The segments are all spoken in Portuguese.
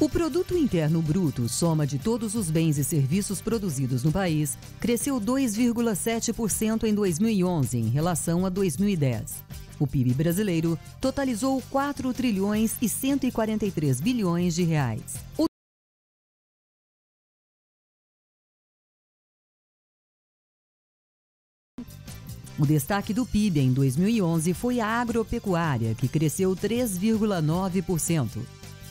O Produto Interno Bruto, soma de todos os bens e serviços produzidos no país, cresceu 2,7% em 2011 em relação a 2010. O PIB brasileiro totalizou 4 trilhões e 143 bilhões de reais. O destaque do PIB em 2011 foi a agropecuária, que cresceu 3,9%.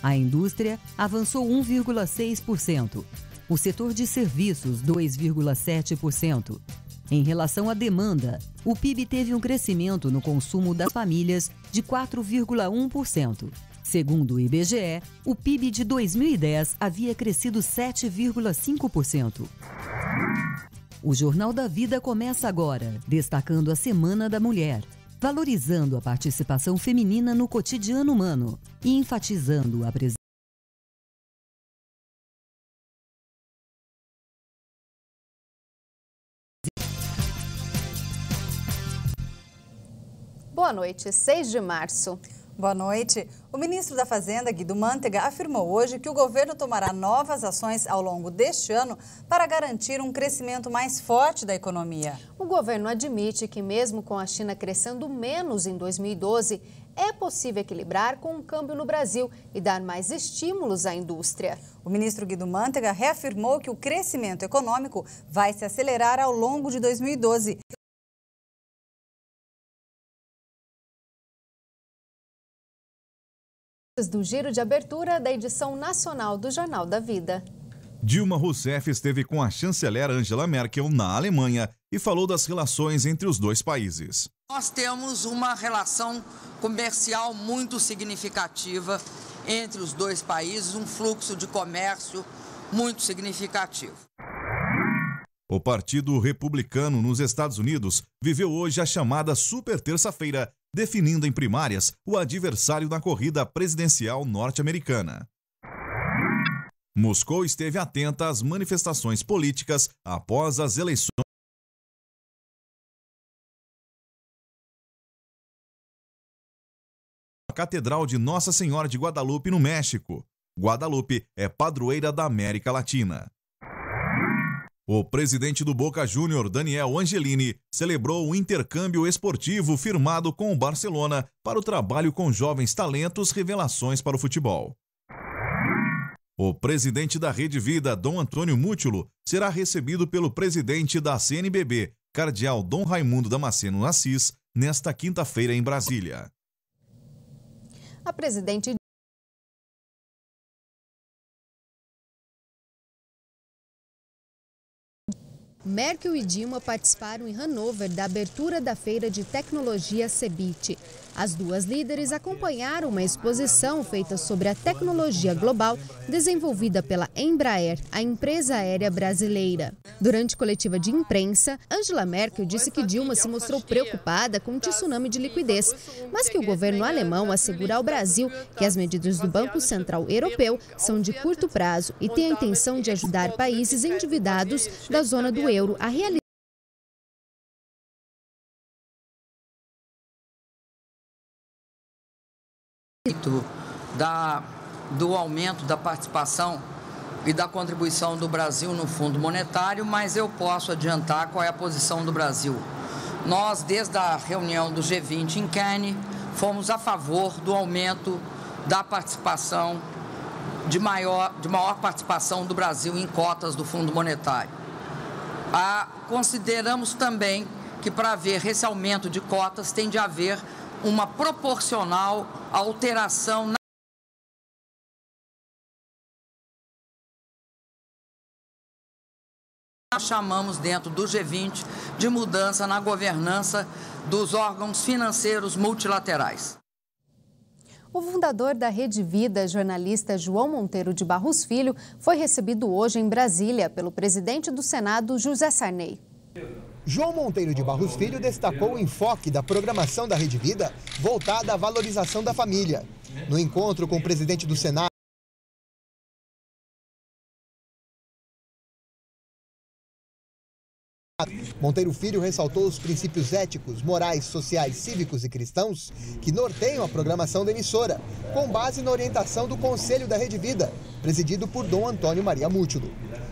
A indústria avançou 1,6%. O setor de serviços, 2,7%. Em relação à demanda, o PIB teve um crescimento no consumo das famílias de 4,1%. Segundo o IBGE, o PIB de 2010 havia crescido 7,5%. O Jornal da Vida começa agora, destacando a Semana da Mulher, valorizando a participação feminina no cotidiano humano e enfatizando a presença. Boa noite, 6 de março. Boa noite. O ministro da Fazenda, Guido Mantega, afirmou hoje que o governo tomará novas ações ao longo deste ano para garantir um crescimento mais forte da economia. O governo admite que, mesmo com a China crescendo menos em 2012, é possível equilibrar com o câmbio no Brasil e dar mais estímulos à indústria. O ministro Guido Mantega reafirmou que o crescimento econômico vai se acelerar ao longo de 2012. Do giro de abertura da edição nacional do Jornal da Vida. Dilma Rousseff esteve com a chanceler Angela Merkel na Alemanha e falou das relações entre os dois países. Nós temos uma relação comercial muito significativa entre os dois países, um fluxo de comércio muito significativo. O Partido Republicano nos Estados Unidos viveu hoje a chamada Super Terça-feira, definindo em primárias o adversário na corrida presidencial norte-americana. Moscou esteve atenta às manifestações políticas após as eleições. A Catedral de Nossa Senhora de Guadalupe, no México. Guadalupe é padroeira da América Latina. O presidente do Boca Júnior, Daniel Angelini, celebrou o intercâmbio esportivo firmado com o Barcelona para o trabalho com jovens talentos, revelações para o futebol. O presidente da Rede Vida, Dom Antônio Mútulo, será recebido pelo presidente da CNBB, cardeal Dom Raimundo Damasceno Assis, nesta quinta-feira em Brasília. A presidente Merkel e Dilma participaram em Hannover da abertura da Feira de Tecnologia CeBIT. As duas líderes acompanharam uma exposição feita sobre a tecnologia global desenvolvida pela Embraer, a empresa aérea brasileira. Durante coletiva de imprensa, Angela Merkel disse que Dilma se mostrou preocupada com o tsunami de liquidez, mas que o governo alemão assegura ao Brasil que as medidas do Banco Central Europeu são de curto prazo e tem a intenção de ajudar países endividados da zona do euro a realizar do aumento da participação e da contribuição do Brasil no Fundo Monetário, mas eu posso adiantar qual é a posição do Brasil. Nós, desde a reunião do G20 em Cannes, fomos a favor do aumento da participação, de maior participação do Brasil em cotas do Fundo Monetário. Consideramos também que para haver esse aumento de cotas tem de haver uma proporcional alteração na nós chamamos dentro do G20 de mudança na governança dos órgãos financeiros multilaterais. O fundador da Rede Vida, jornalista João Monteiro de Barros Filho, foi recebido hoje em Brasília pelo presidente do Senado, José Sarney. João Monteiro de Barros Filho destacou o enfoque da programação da Rede Vida voltada à valorização da família. No encontro com o presidente do Senado, Monteiro Filho ressaltou os princípios éticos, morais, sociais, cívicos e cristãos que norteiam a programação da emissora, com base na orientação do Conselho da Rede Vida, presidido por Dom Antônio Maria Mútulo.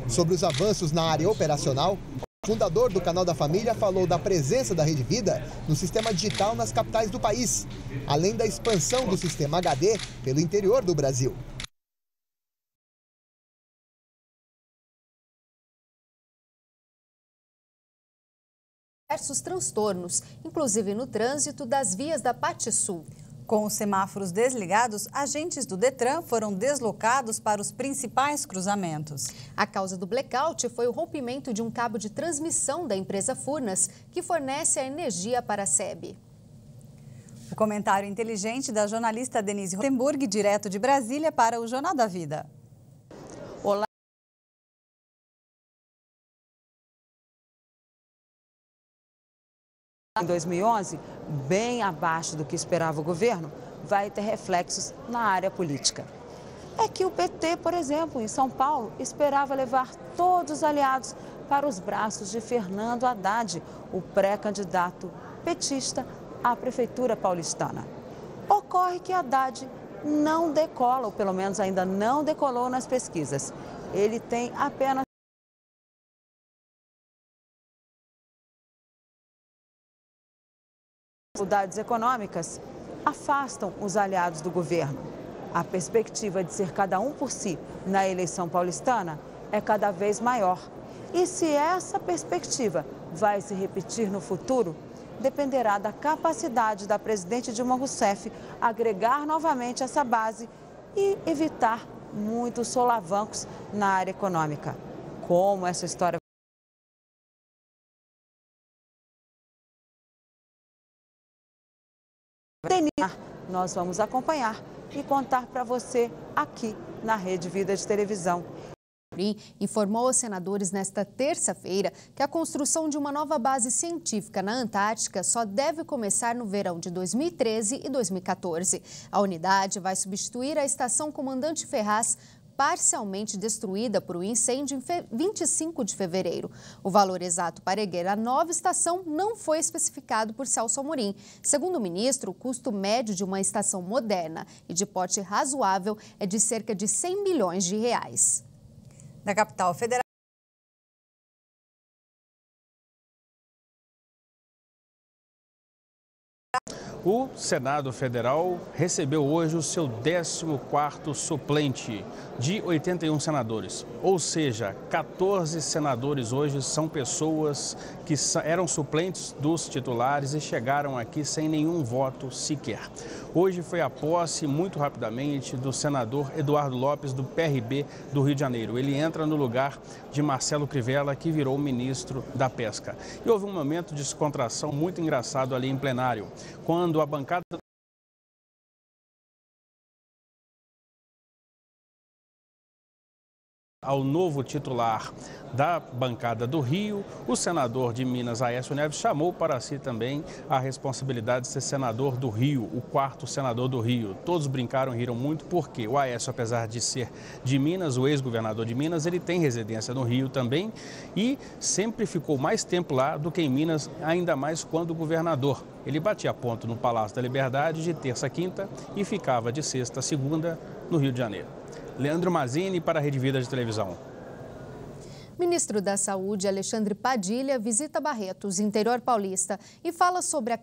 Sobre os avanços na área operacional, o fundador do Canal da Família falou da presença da Rede Vida no sistema digital nas capitais do país, além da expansão do sistema HD pelo interior do Brasil. Diversos transtornos, inclusive no trânsito das vias da Parte Sul. Com os semáforos desligados, agentes do Detran foram deslocados para os principais cruzamentos. A causa do blackout foi o rompimento de um cabo de transmissão da empresa Furnas, que fornece a energia para a SEB. O comentário inteligente da jornalista Denise Rotenburg, direto de Brasília, para o Jornal da Vida. Olá. Em 2011, bem abaixo do que esperava o governo, vai ter reflexos na área política. É que o PT, por exemplo, em São Paulo, esperava levar todos os aliados para os braços de Fernando Haddad, o pré-candidato petista à prefeitura paulistana. Ocorre que Haddad não decola, ou pelo menos ainda não decolou nas pesquisas. Ele tem apenas dificuldades econômicas afastam os aliados do governo. A perspectiva de ser cada um por si na eleição paulistana é cada vez maior. E se essa perspectiva vai se repetir no futuro, dependerá da capacidade da presidente Dilma Rousseff agregar novamente essa base e evitar muitos solavancos na área econômica. Como essa história nós vamos acompanhar e contar para você aqui na Rede Vida de Televisão. Informou aos senadores nesta terça-feira que a construção de uma nova base científica na Antártica só deve começar no verão de 2013 e 2014. A unidade vai substituir a estação Comandante Ferraz, parcialmente destruída por um incêndio em 25 de fevereiro. O valor exato para erguer a nova estação não foi especificado por Celso Amorim. Segundo o ministro, o custo médio de uma estação moderna e de porte razoável é de cerca de 100 milhões de reais. Da capital federal. O Senado Federal recebeu hoje o seu 14º suplente de 81 senadores. Ou seja, 14 senadores hoje são pessoas que eram suplentes dos titulares e chegaram aqui sem nenhum voto sequer. Hoje foi a posse, muito rapidamente, do senador Eduardo Lopes, do PRB do Rio de Janeiro. Ele entra no lugar de Marcelo Crivella, que virou ministro da Pesca. E houve um momento de descontração muito engraçado ali em plenário, quando a bancada ao novo titular da bancada do Rio, o senador de Minas, Aécio Neves, chamou para si também a responsabilidade de ser senador do Rio, o 4º senador do Rio. Todos brincaram e riram muito porque o Aécio, apesar de ser de Minas, o ex-governador de Minas, ele tem residência no Rio também e sempre ficou mais tempo lá do que em Minas, ainda mais quando governador. Ele batia ponto no Palácio da Liberdade de terça a quinta e ficava de sexta a segunda no Rio de Janeiro. Leandro Mazzini para a Rede Vida de Televisão. Ministro da Saúde, Alexandre Padilha, visita Barretos, interior paulista, e fala sobre a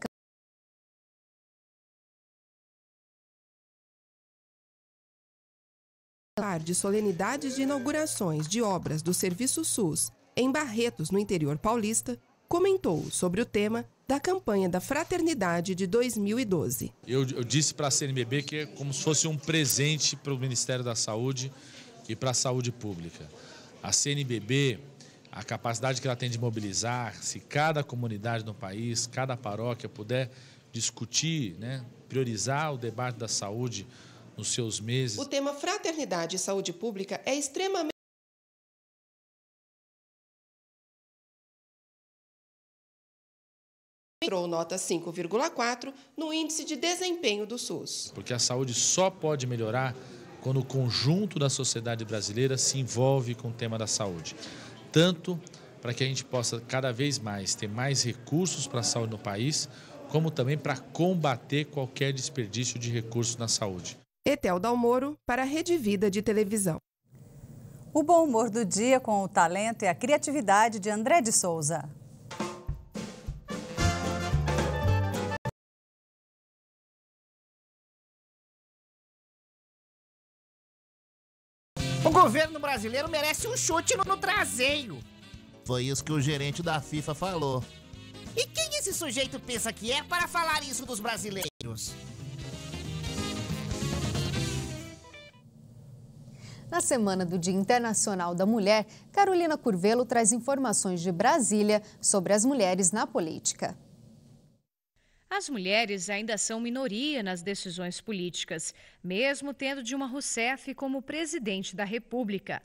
de solenidades de inaugurações de obras do Serviço SUS em Barretos, no interior paulista, comentou sobre o tema da campanha da Fraternidade de 2012. Eu disse para a CNBB que é como se fosse um presente para o Ministério da Saúde e para a saúde pública. A CNBB, a capacidade que ela tem de mobilizar, se cada comunidade no país, cada paróquia puder discutir, priorizar o debate da saúde nos seus meses. O tema Fraternidade e Saúde Pública é extremamente entrou nota 5,4 no índice de desempenho do SUS. Porque a saúde só pode melhorar quando o conjunto da sociedade brasileira se envolve com o tema da saúde. Tanto para que a gente possa cada vez mais ter mais recursos para a saúde no país, como também para combater qualquer desperdício de recursos na saúde. Etel Dalmoro, para a Rede Vida de Televisão. O bom humor do dia com o talento e a criatividade de André de Souza. O governo brasileiro merece um chute no traseiro. Foi isso que o gerente da FIFA falou. E quem esse sujeito pensa que é para falar isso dos brasileiros? Na semana do Dia Internacional da Mulher, Carolina Curvelo traz informações de Brasília sobre as mulheres na política. As mulheres ainda são minoria nas decisões políticas, mesmo tendo Dilma Rousseff como presidente da República.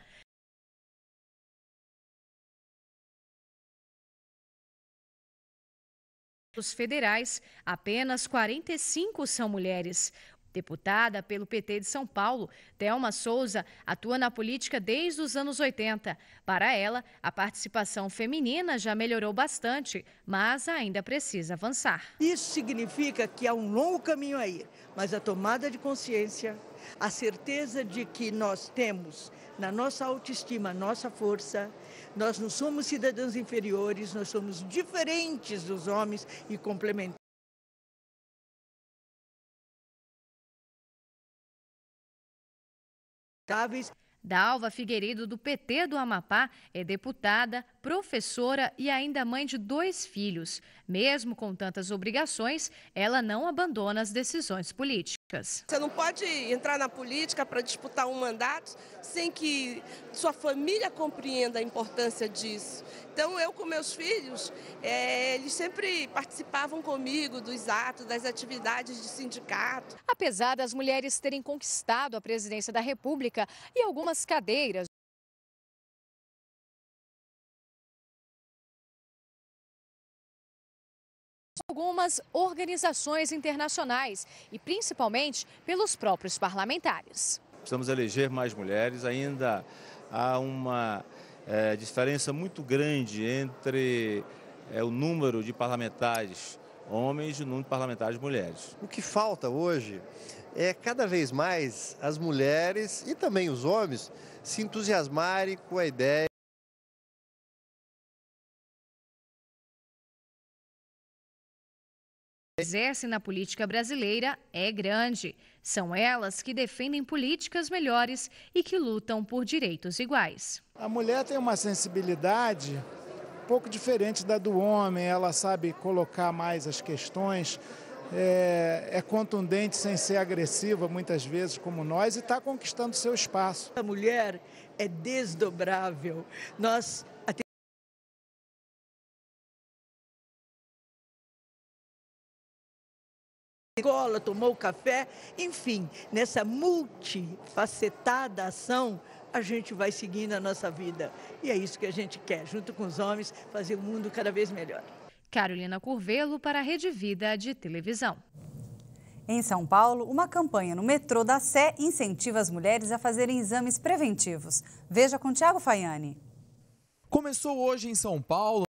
Os federais, apenas 45 são mulheres. Deputada pelo PT de São Paulo, Thelma Souza atua na política desde os anos 80. Para ela, a participação feminina já melhorou bastante, mas ainda precisa avançar. Isso significa que há um longo caminho a ir, mas a tomada de consciência, a certeza de que nós temos na nossa autoestima, nossa força, nós não somos cidadãos inferiores, nós somos diferentes dos homens e complementares. Dalva Figueiredo, do PT do Amapá, é deputada, professora e ainda mãe de 2 filhos. Mesmo com tantas obrigações, ela não abandona as decisões políticas. Você não pode entrar na política para disputar um mandato sem que sua família compreenda a importância disso. Então, eu com meus filhos, eles sempre participavam comigo dos atos, das atividades de sindicato. Apesar das mulheres terem conquistado a presidência da República e algumas cadeiras, algumas organizações internacionais e principalmente pelos próprios parlamentares. Precisamos eleger mais mulheres, ainda há uma diferença muito grande entre o número de parlamentares homens e o número de parlamentares mulheres. O que falta hoje é cada vez mais as mulheres e também os homens se entusiasmarem com a ideia exercem na política brasileira é grande. São elas que defendem políticas melhores e que lutam por direitos iguais. A mulher tem uma sensibilidade um pouco diferente da do homem, ela sabe colocar mais as questões, é contundente sem ser agressiva muitas vezes como nós e está conquistando seu espaço. A mulher é desdobrável. Nós escola, tomou café, enfim, nessa multifacetada ação, a gente vai seguindo a nossa vida. E é isso que a gente quer, junto com os homens, fazer o mundo cada vez melhor. Carolina Curvelo para a Rede Vida de Televisão. Em São Paulo, uma campanha no metrô da Sé incentiva as mulheres a fazerem exames preventivos. Veja com Thiago Faiani. Começou hoje em São Paulo.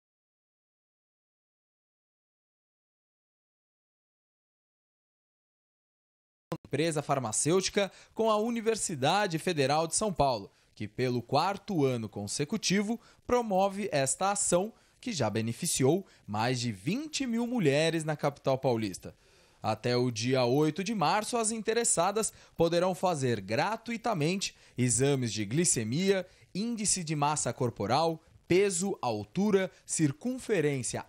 Empresa farmacêutica com a Universidade Federal de São Paulo, que pelo 4º ano consecutivo promove esta ação que já beneficiou mais de 20 mil mulheres na capital paulista. Até o dia 8 de março, as interessadas poderão fazer gratuitamente exames de glicemia, índice de massa corporal, peso, altura, circunferência.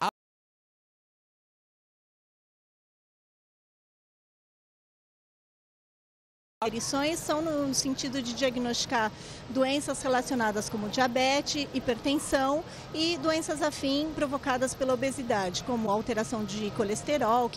Aferições são no sentido de diagnosticar doenças relacionadas como diabetes, hipertensão e doenças afins provocadas pela obesidade, como alteração de colesterol,